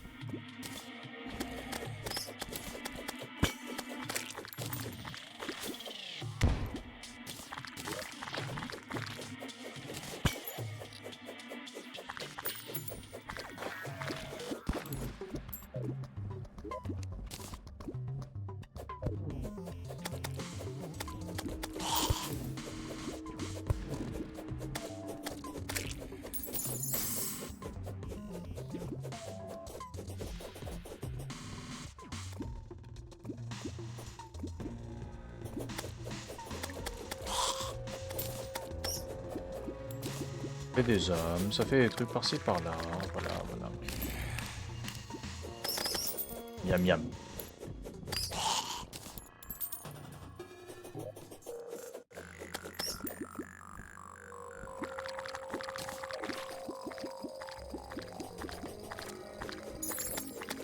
Ça fait des hommes, ça fait des trucs par-ci par-là, voilà, voilà. Miam miam.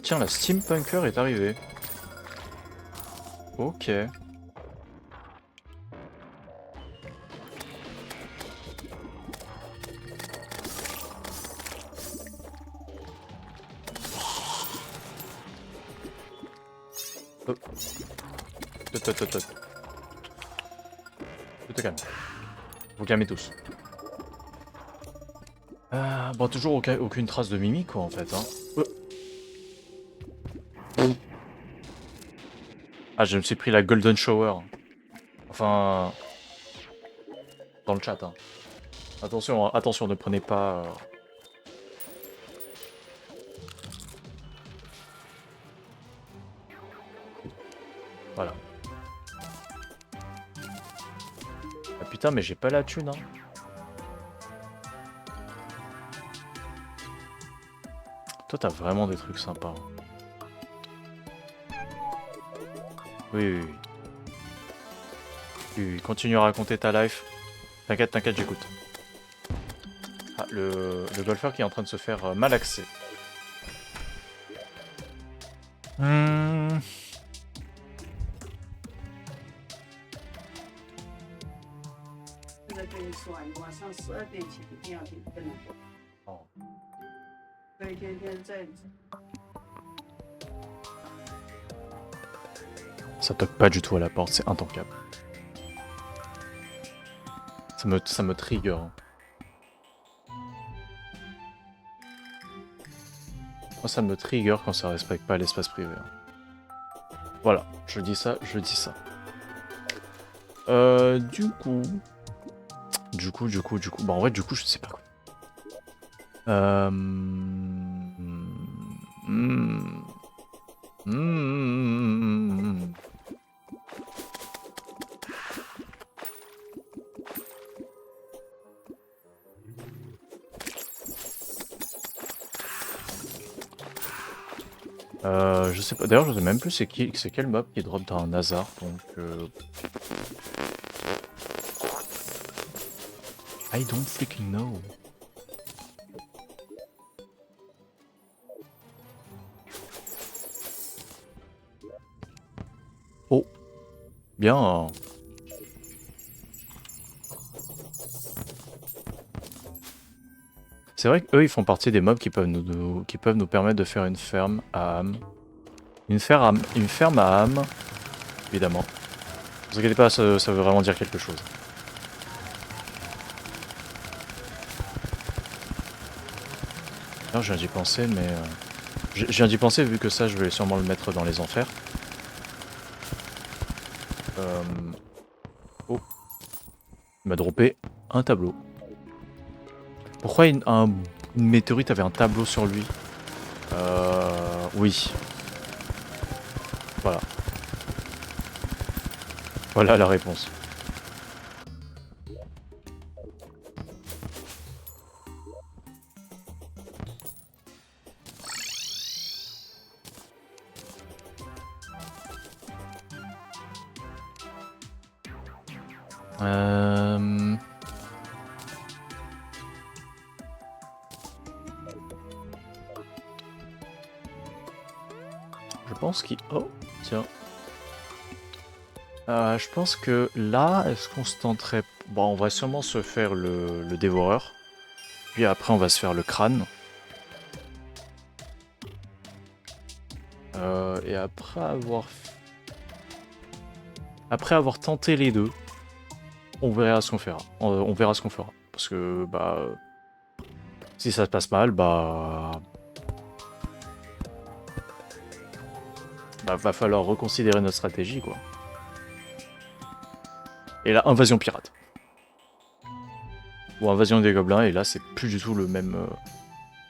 Tiens, la steampunker est arrivée. Ok. Oh. Tot. Tu te calmes. Vous calmez tous. Bon, toujours aucune trace de Mimi, quoi, en fait. Hein. Ah, je me suis pris la Golden Shower. Enfin... Dans le chat, hein. Attention, hein, attention, ne prenez pas... Voilà. Ah putain, mais j'ai pas la thune, hein. Toi, t'as vraiment des trucs sympas. Oui. Oui, continue à raconter ta life. T'inquiète, j'écoute. Ah, le golfeur qui est en train de se faire malaxer. Oh. Ça toque pas du tout à la porte, c'est intankable. Ça me trigger. Hein. Moi, ça me trigger quand ça respecte pas l'espace privé. Hein. Voilà, je dis ça. Du coup... Bah en vrai, du coup, je sais pas quoi. Je sais pas. D'ailleurs, je sais même plus c'est quel mob qui drop dans un hasard. Donc, I don't freaking know. Oh, bien. C'est vrai qu'eux, ils font partie des mobs qui peuvent nous permettre de faire une ferme à âme. Une ferme à âme, évidemment. Ne vous inquiétez pas, ça veut vraiment dire quelque chose. Non, je viens d'y penser, mais... je viens d'y penser, vu que ça, je vais sûrement le mettre dans les enfers. Oh. Il m'a droppé un tableau. Pourquoi une météorite avait un tableau sur lui? Oui. Voilà. Voilà la réponse. Je pense qu'il... Oh, tiens. Je pense que là, est-ce qu'on se tenterait... Bon, on va sûrement se faire le dévoreur. Puis après, on va se faire le crâne. Et après avoir tenté les deux, on verra ce qu'on fera. On verra ce qu'on fera. Parce que, bah... si ça se passe mal, bah... va falloir reconsidérer notre stratégie, quoi. Et là, invasion pirate. Ou invasion des gobelins, et là, c'est plus du tout le même...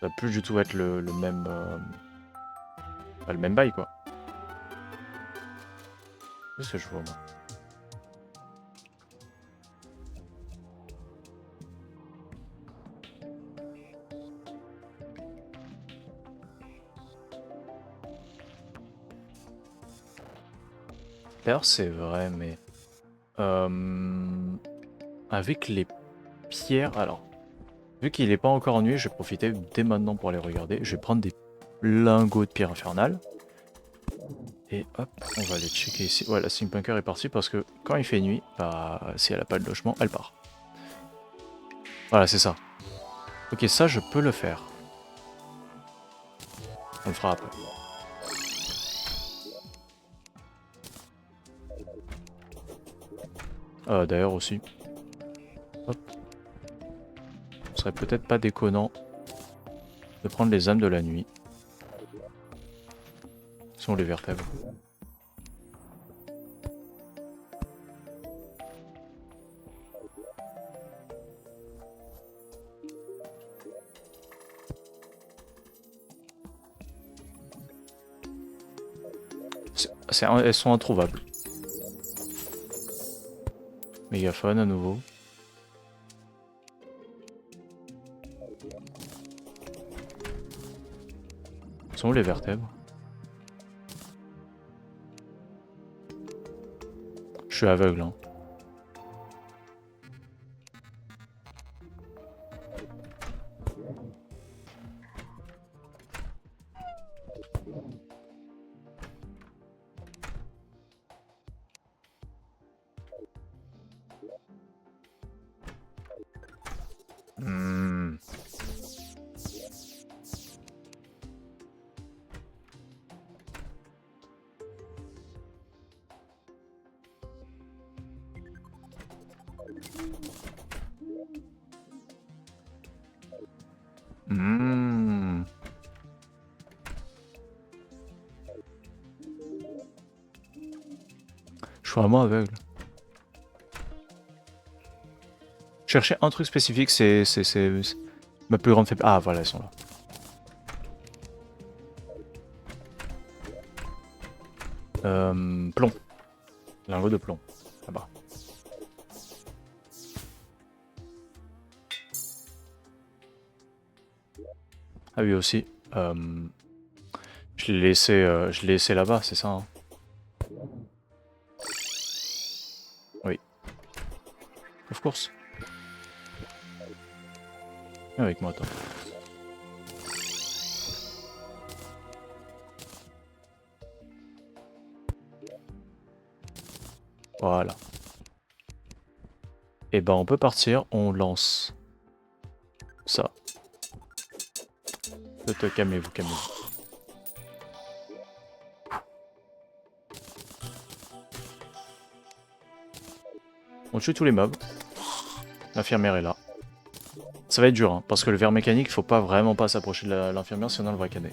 ça va plus du tout être le même... bah, le même bail, quoi. Qu'est-ce que je vois, moi? D'ailleurs, c'est vrai, mais... avec les pierres... Alors, vu qu'il n'est pas encore en nuit, je vais profiter dès maintenant pour les regarder. Je vais prendre des lingots de pierre infernale. Et hop, on va aller checker ici. Ouais, la Steampunker est partie parce que quand il fait nuit, bah, si elle a pas de logement, elle part. Voilà, c'est ça. Ok, ça, je peux le faire. On le fera après. D'ailleurs aussi. Hop. Ce serait peut-être pas déconnant de prendre les âmes de la nuit. Ce sont les vertèbres. Elles sont introuvables. Mégaphone à nouveau. Sont où les vertèbres? Je suis aveugle, hein. Hmm. Hmm. Je suis vraiment aveugle. Chercher un truc spécifique, c'est ma plus grande faiblesse. Ah voilà, elles sont là. Plomb. Lingot de plomb. Là-bas. Ah oui aussi. Je l'ai laissé là-bas, c'est ça, hein. Oui. Of course. Viens avec moi, toi. Voilà. Et ben on peut partir, on lance ça. Calmez-vous, calmez-vous. On tue tous les mobs. L'infirmière est là. Ça va être dur, hein, parce que le verre mécanique, il faut pas vraiment pas s'approcher de l'infirmière, sinon elle va caner.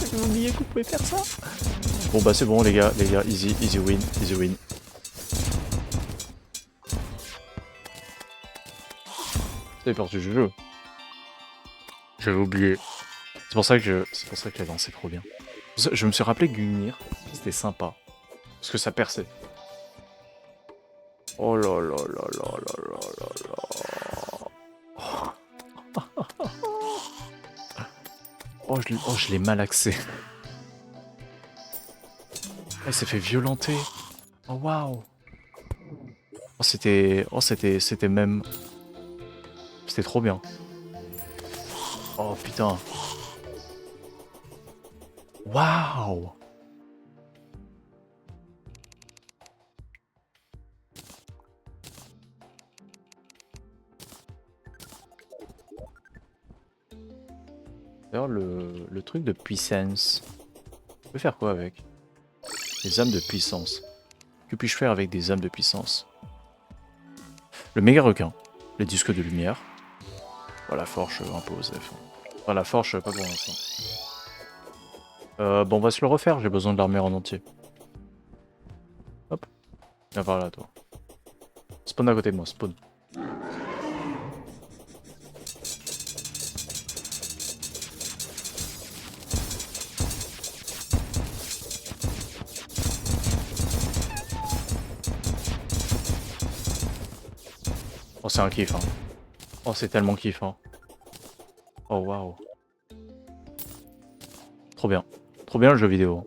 J'avais oublié que vous pouvez faire ça. Bon bah c'est bon les gars, easy win, easy win. C'est parti du jeu. J'avais oublié. C'est pour ça que la lancé trop bien. Je me suis rappelé Gungnir, c'était sympa. Parce que ça perçait. Oh là là là là là là là là. Oh, je l'ai malaxé. Elle s'est fait violenter. Oh waouh. Oh c'était même. C'était trop bien. Oh putain. Waouh. D'ailleurs, le truc de puissance. Je peux faire quoi avec? Les âmes de puissance. Que puis-je faire avec des âmes de puissance? Le méga requin. Les disques de lumière. Voilà, la forge impose F. Enfin, la forge, pas pour l'instant. Bon, on va se le refaire, j'ai besoin de l'armure en entier. Hop. Viens par là, toi. Spawn à côté de moi, spawn. Oh, c'est un kiff, hein. Oh, c'est tellement kiffant. Oh, waouh. Trop bien. Trop bien le jeu vidéo.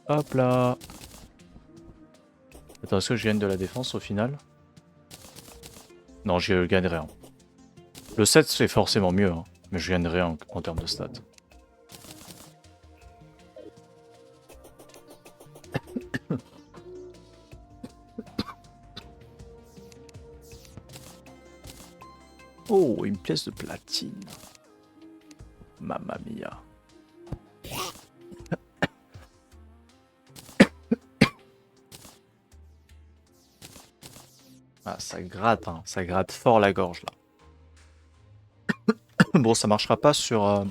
Hop là. Attends, est-ce que je gagne de la défense au final? Non, je gagne rien. Le 7 c'est forcément mieux, hein, mais je gagne rien en termes de stats. Oh, une pièce de platine. Mamma mia. Ah, ça gratte, hein. Ça gratte fort la gorge là. Bon, ça marchera pas sur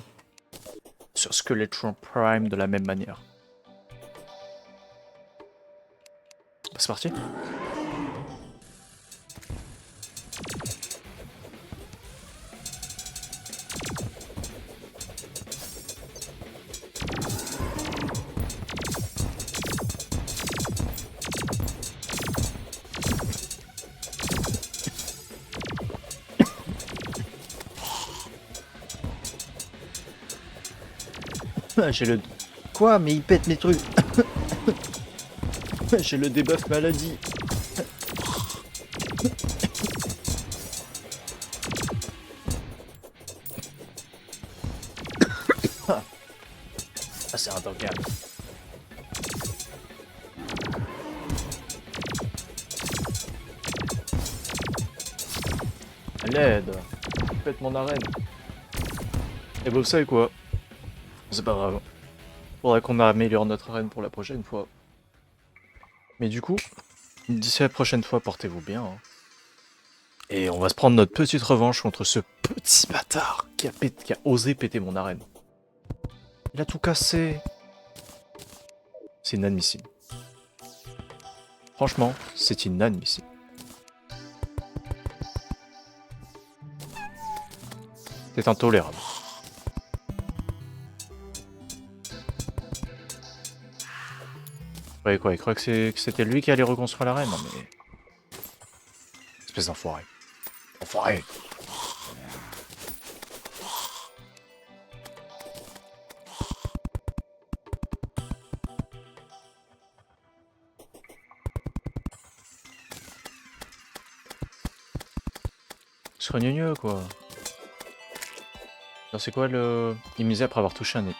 Skeletron Prime de la même manière. Bah, c'est parti. J'ai le... Quoi? Mais il pète mes trucs. J'ai le debuff maladie. Ah, c'est intankable. À l'aide. Il pète mon arène. Et vous savez quoi? C'est pas grave. Faudrait qu'on améliore notre arène pour la prochaine fois. Mais du coup, d'ici la prochaine fois, portez-vous bien. Hein. Et on va se prendre notre petite revanche contre ce petit bâtard qui a osé péter mon arène. Il a tout cassé. C'est inadmissible. Franchement, c'est inadmissible. C'est intolérable. Ouais, quoi, il croit que c'était lui qui allait reconstruire l'arène, non mais... Espèce d'enfoiré. Enfoiré. Ce gneugneux, quoi. Alors c'est quoi le... Il misait après avoir touché un ennemi.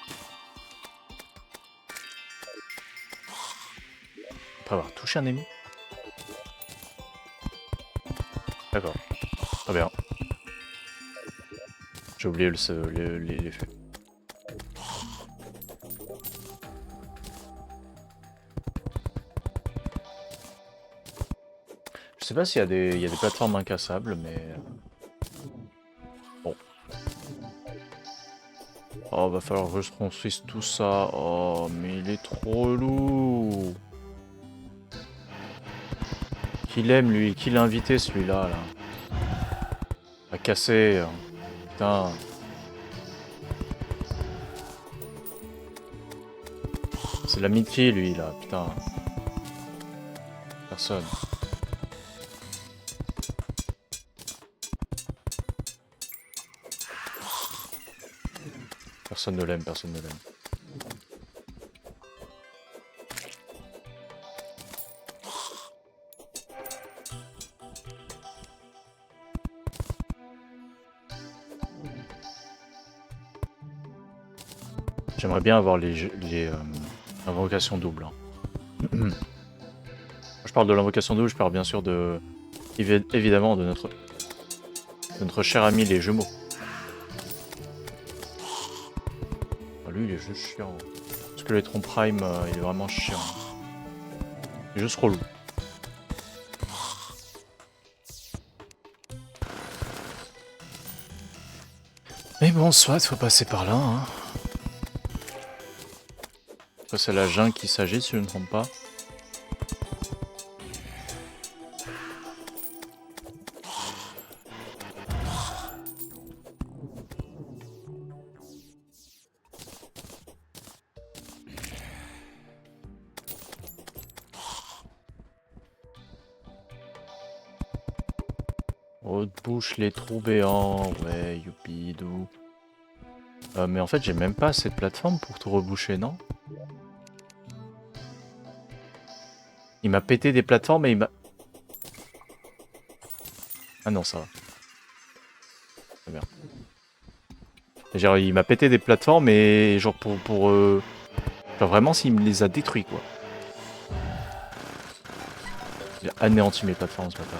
Après avoir touché un ennemi. D'accord. Très bien. J'ai oublié l'effet. Je sais pas s'il y a des plateformes incassables, mais... Bon. Oh, va falloir que je construise tout ça. Oh, mais il est trop lourd. Qu'il aime, lui. Qui l'a invité, celui-là, là. À casser. Hein. Putain. C'est l'ami de qui, lui, là. Putain. Personne. Personne ne l'aime, personne ne l'aime. J'aimerais bien avoir les invocations doubles. Hein. Quand je parle de l'invocation double, je parle bien sûr de évidemment de notre cher ami les jumeaux. Ah, lui il est juste chiant. Parce que l'étron prime il est vraiment chiant. Il est juste relou. Mais bon, soit, faut passer par là. Hein. C'est la jungle qui s'agit, si je ne me trompe pas. Haute bouche les trous béants, ouais, youpidou. Mais en fait, j'ai même pas assez de plateforme pour tout reboucher, non? Il m'a pété des plateformes et il m'a... Ah non, ça va. Très bien. Genre, il m'a pété des plateformes et genre genre vraiment, s'il me les a détruits, quoi. Il a anéanti mes plateformes, ce matin.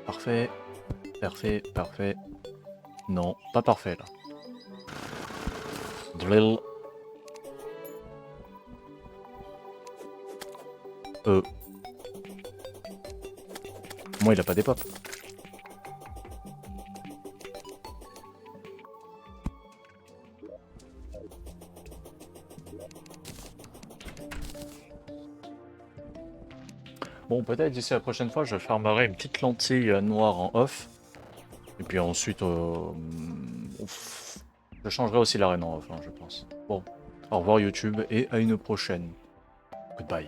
Parfait. Parfait, parfait. Non, pas parfait, là. Drill. Moi, il a pas des pop. Bon, peut-être d'ici la prochaine fois, je farmerai une petite lentille noire en off. Et puis ensuite, je changerai aussi l'arène en off, hein, je pense. Bon, au revoir YouTube et à une prochaine. Goodbye.